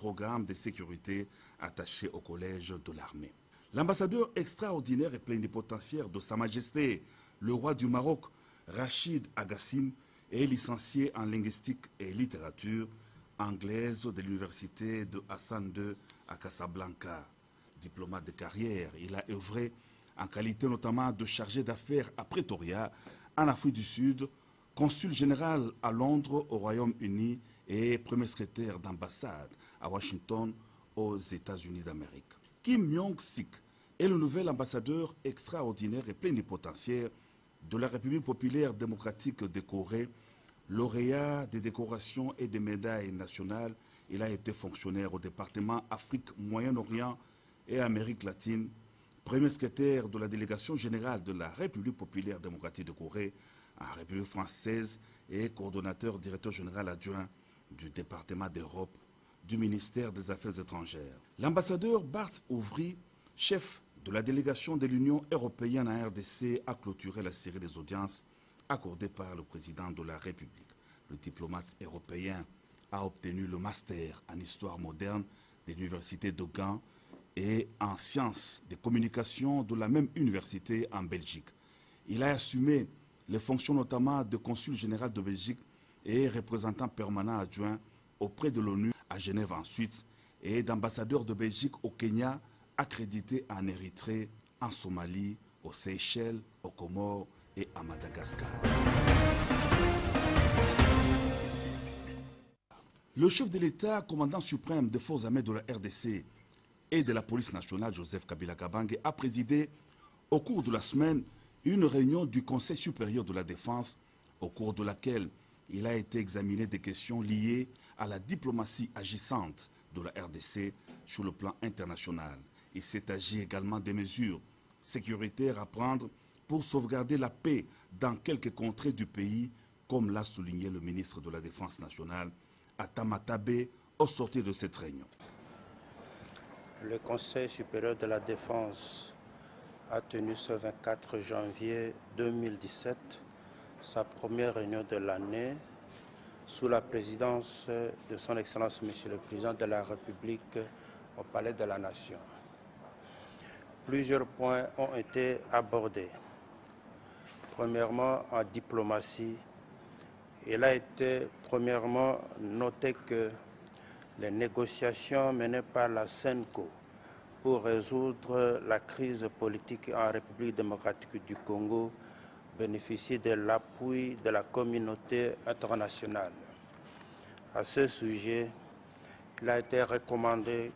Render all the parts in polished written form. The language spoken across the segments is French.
programme de sécurité attaché au collège de l'armée. L'ambassadeur extraordinaire et plénipotentiaire de Sa Majesté, le roi du Maroc, Rachid Agassim, est licencié en linguistique et littérature anglaise de l'université de Hassan II à Casablanca. Diplomate de carrière, il a œuvré en qualité notamment de chargé d'affaires à Pretoria, en Afrique du Sud, consul général à Londres au Royaume-Uni et premier secrétaire d'ambassade à Washington aux États-Unis d'Amérique. Kim Myong-sik est le nouvel ambassadeur extraordinaire et plénipotentiaire de la République populaire démocratique de Corée, lauréat des décorations et des médailles nationales. Il a été fonctionnaire au département Afrique, Moyen-Orient et Amérique latine, premier secrétaire de la délégation générale de la République populaire démocratique de Corée en République française et coordonnateur directeur général adjoint du département d'Europe du ministère des Affaires étrangères. L'ambassadeur Bart Ouvry, chef de la délégation de l'Union européenne en RDC, a clôturé la série des audiences accordées par le président de la République. Le diplomate européen a obtenu le master en histoire moderne de l'université de Gand et en sciences de communication de la même université en Belgique. Il a assumé les fonctions notamment de consul général de Belgique et représentant permanent adjoint auprès de l'ONU à Genève ensuite et d'ambassadeur de Belgique au Kenya, accrédité en Érythrée, en Somalie, aux Seychelles, aux Comores et à Madagascar. Le chef de l'État, commandant suprême des forces armées de la RDC et de la police nationale, Joseph Kabila Kabange, a présidé au cours de la semaine une réunion du Conseil supérieur de la défense au cours de laquelle il a été examiné des questions liées à la diplomatie agissante de la RDC sur le plan international. Il s'est agi également des mesures sécuritaires à prendre pour sauvegarder la paix dans quelques contrées du pays, comme l'a souligné le ministre de la Défense nationale, Atama-Tabé, au sortir de cette réunion. Le Conseil supérieur de la Défense a tenu ce 24 janvier 2017 sa première réunion de l'année sous la présidence de son Excellence Monsieur le Président de la République au Palais de la Nation. Plusieurs points ont été abordés. Premièrement, en diplomatie, il a été premièrement noté que les négociations menées par la CENCO pour résoudre la crise politique en République démocratique du Congo bénéficient de l'appui de la communauté internationale. À ce sujet, il a été recommandé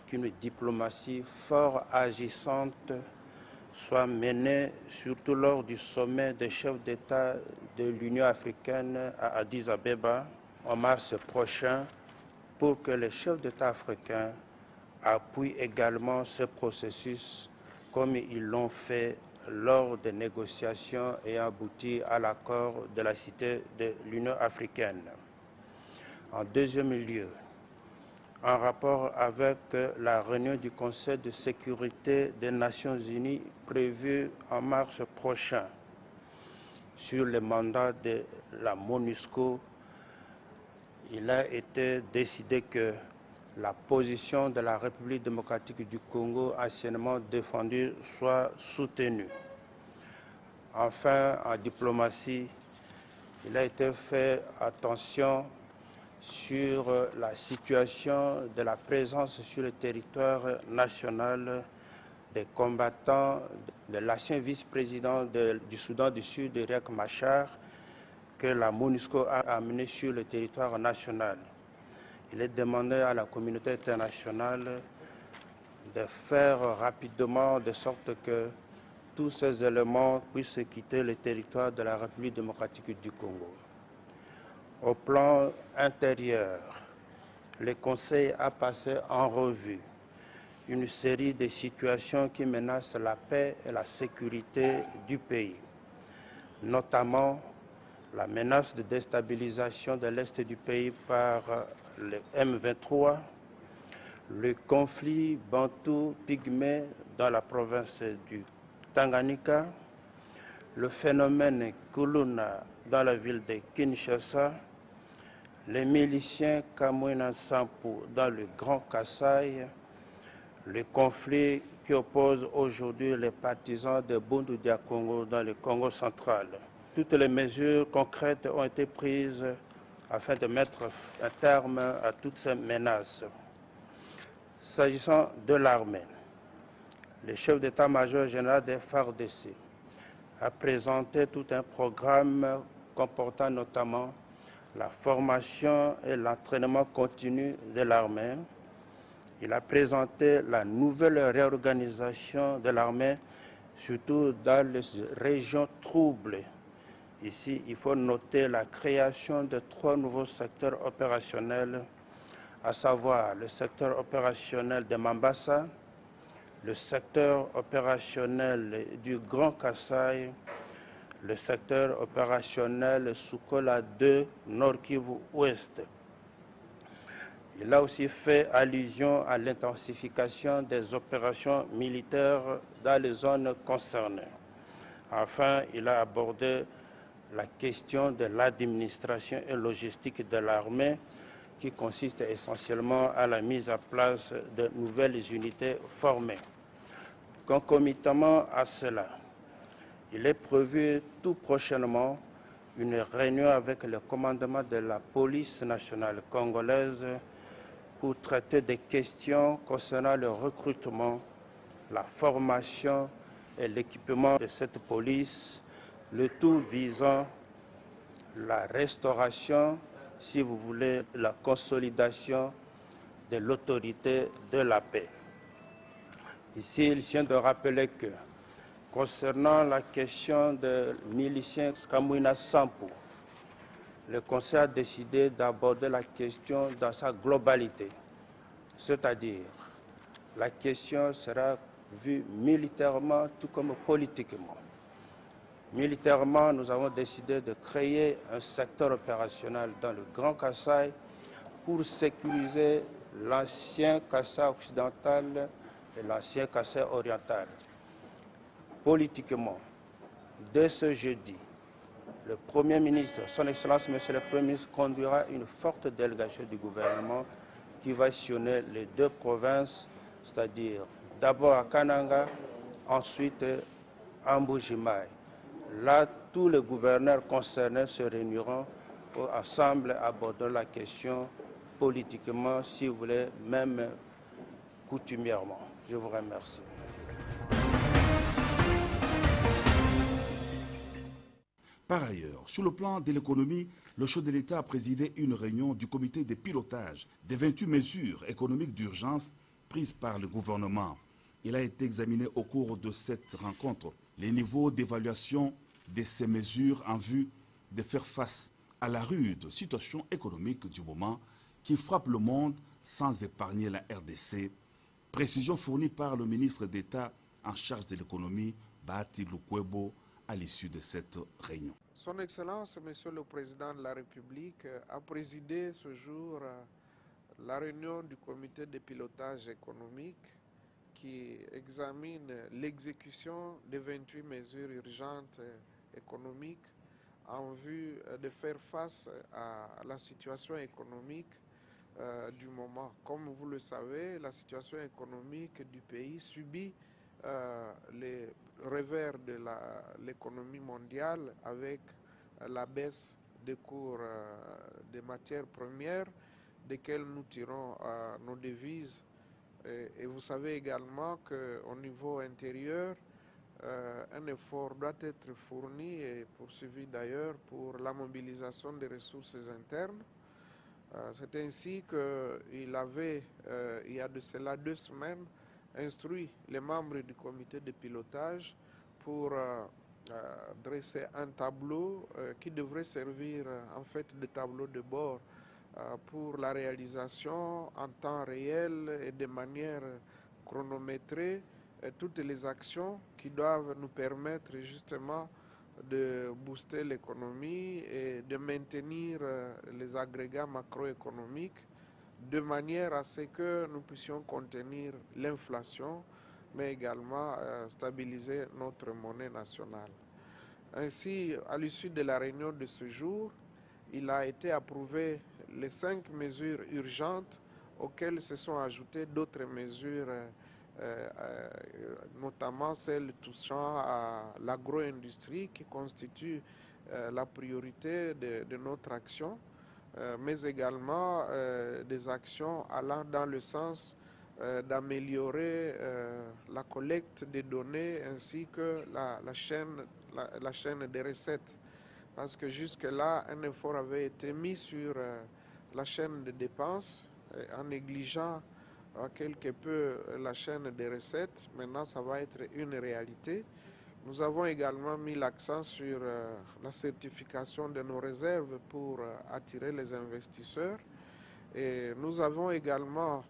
qu'une diplomatie fort agissante soit menée, surtout lors du sommet des chefs d'État de l'Union africaine à Addis Abeba en mars prochain, pour que les chefs d'État africains appuient également ce processus comme ils l'ont fait lors des négociations et abouti à l'accord de la Cité de l'Union africaine. En deuxième lieu, en rapport avec la réunion du Conseil de sécurité des Nations Unies prévue en mars prochain sur le mandat de la MONUSCO, il a été décidé que la position de la République démocratique du Congo anciennement défendue soit soutenue. Enfin, en diplomatie, il a été fait attention sur la situation de la présence sur le territoire national des combattants de l'ancien vice-président du Soudan du Sud, Riek Machar, que la MONUSCO a amené sur le territoire national. Il est demandé à la communauté internationale de faire rapidement de sorte que tous ces éléments puissent quitter le territoire de la République démocratique du Congo. Au plan intérieur, le Conseil a passé en revue une série de situations qui menacent la paix et la sécurité du pays, notamment la menace de déstabilisation de l'Est du pays par le M23, le conflit bantou-pygmée dans la province du Tanganyika, le phénomène Kuluna dans la ville de Kinshasa, les miliciens Kamwina Nsapu dans le Grand Kasaï, le conflit qui oppose aujourd'hui les partisans de Bundu Dia Congo dans le Congo central. Toutes les mesures concrètes ont été prises afin de mettre un terme à toutes ces menaces. S'agissant de l'armée, le chef d'état-major général des FARDC a présenté tout un programme comportant notamment la formation et l'entraînement continu de l'armée. Il a présenté la nouvelle réorganisation de l'armée, surtout dans les régions troubles. Ici, il faut noter la création de 3 nouveaux secteurs opérationnels, à savoir le secteur opérationnel de Mambasa, le secteur opérationnel du Grand Kasaï, le secteur opérationnel Sukola 2, Nord Kivu Ouest. Il a aussi fait allusion à l'intensification des opérations militaires dans les zones concernées. Enfin, il a abordé la question de l'administration et logistique de l'armée, qui consiste essentiellement à la mise en place de nouvelles unités formées. Concomitamment à cela, il est prévu tout prochainement une réunion avec le commandement de la police nationale congolaise pour traiter des questions concernant le recrutement, la formation et l'équipement de cette police, le tout visant la restauration, si vous voulez, la consolidation de l'autorité de la paix. Ici, il vient de rappeler que, concernant la question des miliciens Kamwina Nsapu, le Conseil a décidé d'aborder la question dans sa globalité, c'est-à-dire la question sera vue militairement tout comme politiquement. Militairement, nous avons décidé de créer un secteur opérationnel dans le Grand Kasaï pour sécuriser l'ancien Kasaï occidental et l'ancien Kasaï oriental. Politiquement, dès ce jeudi, le Premier ministre, son Excellence Monsieur le Premier ministre, conduira une forte délégation du gouvernement qui va sillonner les 2 provinces, c'est-à-dire d'abord à Kananga, ensuite à Mbujimaï. Là, tous les gouverneurs concernés se réuniront ensemble abordant la question politiquement, si vous voulez, même coutumièrement. Je vous remercie. Par ailleurs, sur le plan de l'économie, le chef de l'État a présidé une réunion du comité de pilotage des 28 mesures économiques d'urgence prises par le gouvernement. Il a été examiné au cours de cette rencontre les niveaux d'évaluation de ces mesures en vue de faire face à la rude situation économique du moment qui frappe le monde sans épargner la RDC. Précision fournie par le ministre d'État en charge de l'économie, Bahati Lukwebo, à l'issue de cette réunion. Son Excellence, Monsieur le Président de la République, a présidé ce jour la réunion du comité de pilotage économique qui examine l'exécution des 28 mesures urgentes économiques en vue de faire face à la situation économique du moment. Comme vous le savez, la situation économique du pays subit les revers de l'économie mondiale avec la baisse des cours des matières premières desquelles nous tirons nos devises. Et vous savez également qu'au niveau intérieur, un effort doit être fourni et poursuivi d'ailleurs pour la mobilisation des ressources internes. C'est ainsi qu'il avait, il y a de cela 2 semaines, instruit les membres du comité de pilotage pour dresser un tableau qui devrait servir en fait de tableau de bord pour la réalisation en temps réel et de manière chronométrée toutes les actions qui doivent nous permettre justement de booster l'économie et de maintenir les agrégats macroéconomiques de manière à ce que nous puissions contenir l'inflation, mais également stabiliser notre monnaie nationale. Ainsi, à l'issue de la réunion de ce jour, il a été approuvé les 5 mesures urgentes auxquelles se sont ajoutées d'autres mesures, notamment celles touchant à l'agro-industrie qui constitue la priorité de notre action, mais également des actions allant dans le sens d'améliorer la collecte des données ainsi que la chaîne des recettes. Parce que jusque-là, un effort avait été mis sur la chaîne de dépenses en négligeant quelque peu la chaîne des recettes. Maintenant, ça va être une réalité. Nous avons également mis l'accent sur la certification de nos réserves pour attirer les investisseurs. Et nous avons également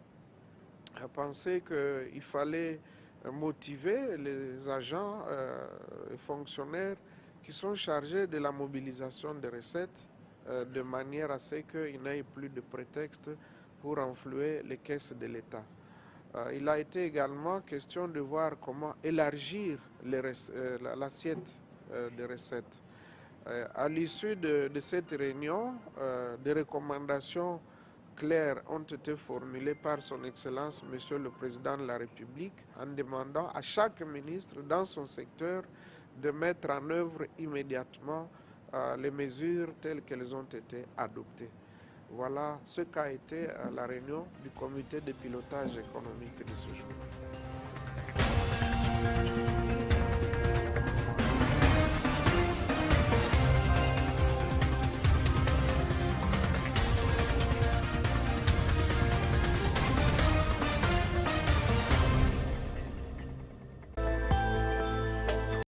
pensé qu'il fallait motiver les agents et fonctionnaires qui sont chargés de la mobilisation des recettes de manière à ce qu'ils n'aient plus de prétexte pour renflouer les caisses de l'État. Il a été également question de voir comment élargir l'assiette des recettes. À l'issue de cette réunion, des recommandations claires ont été formulées par son Excellence, Monsieur le Président de la République, en demandant à chaque ministre dans son secteur de mettre en œuvre immédiatement les mesures telles qu'elles ont été adoptées. Voilà ce qu'a été la réunion du comité de pilotage économique de ce jour.